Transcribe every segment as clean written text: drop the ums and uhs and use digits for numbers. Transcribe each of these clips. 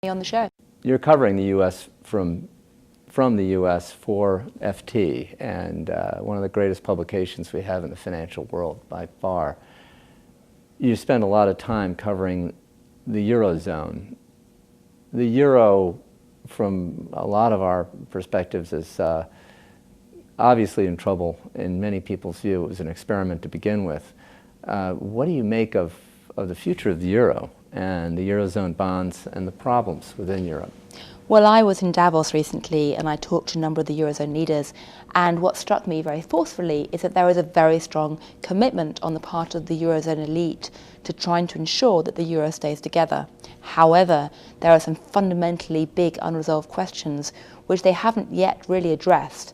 on the show. You're covering the U.S. from the U.S. for FT, and one of the greatest publications we have in the financial world by far. You spend a lot of time covering the Eurozone. The Euro, from a lot of our perspectives, is obviously in trouble. In many people's view, it was an experiment to begin with. What do you make of the future of the Euro and the Eurozone bonds and the problems within Europe? Well, I was in Davos recently and I talked to a number of the Eurozone leaders, and what struck me very forcefully is that there is a very strong commitment on the part of the Eurozone elite to trying to ensure that the Euro stays together. However, there are some fundamentally big unresolved questions which they haven't yet really addressed.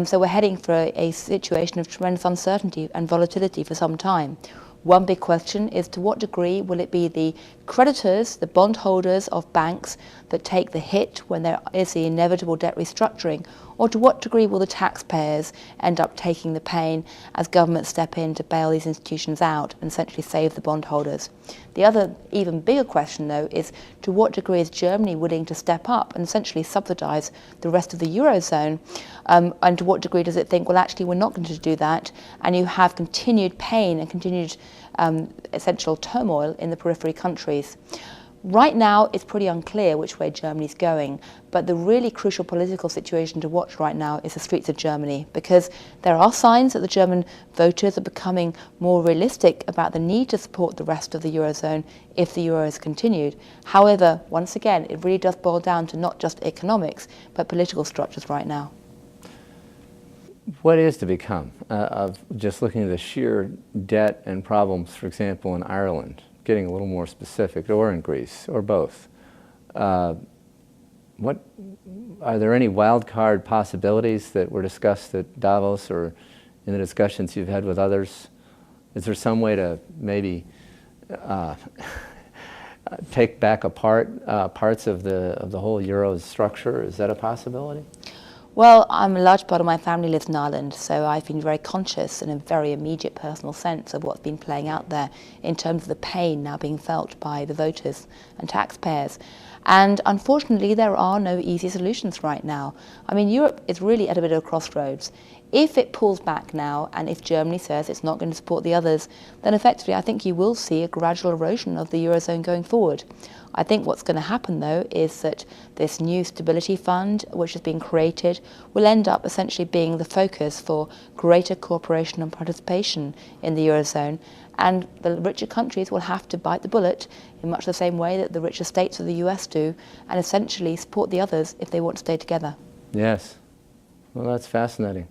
So we're heading for a situation of tremendous uncertainty and volatility for some time. One big question is, to what degree will it be the creditors, the bondholders of banks, that take the hit when there is the inevitable debt restructuring, or to what degree will the taxpayers end up taking the pain as governments step in to bail these institutions out and essentially save the bondholders? The other even bigger question, though, is to what degree is Germany willing to step up and essentially subsidise the rest of the Eurozone, and to what degree does it think, well, actually we're not going to do that, and you have continued pain and continued essential turmoil in the periphery countries. Right now, it's pretty unclear which way Germany's going, but the really crucial political situation to watch right now is the streets of Germany, because there are signs that the German voters are becoming more realistic about the need to support the rest of the Eurozone if the Euro is continued. However, once again, it really does boil down to not just economics, but political structures right now. What is to become of just looking at the sheer debt and problems, for example, in Ireland, getting a little more specific, or in Greece, or both? Are there any wild card possibilities that were discussed at Davos or in the discussions you've had with others? Is there some way to maybe take back apart parts of the whole Euro structure? Is that a possibility? Well, a large part of my family lives in Ireland, so I've been very conscious in a very immediate personal sense of what's been playing out there in terms of the pain now being felt by the voters and taxpayers. And unfortunately, there are no easy solutions right now. I mean, Europe is really at a bit of a crossroads. If it pulls back now, and if Germany says it's not going to support the others, then effectively I think you will see a gradual erosion of the Eurozone going forward. I think what's going to happen, though, is that this new stability fund, which has been created, will end up essentially being the focus for greater cooperation and participation in the Eurozone, and the richer countries will have to bite the bullet in much the same way that the richer states of the US do, and essentially support the others if they want to stay together. Yes. Well, that's fascinating.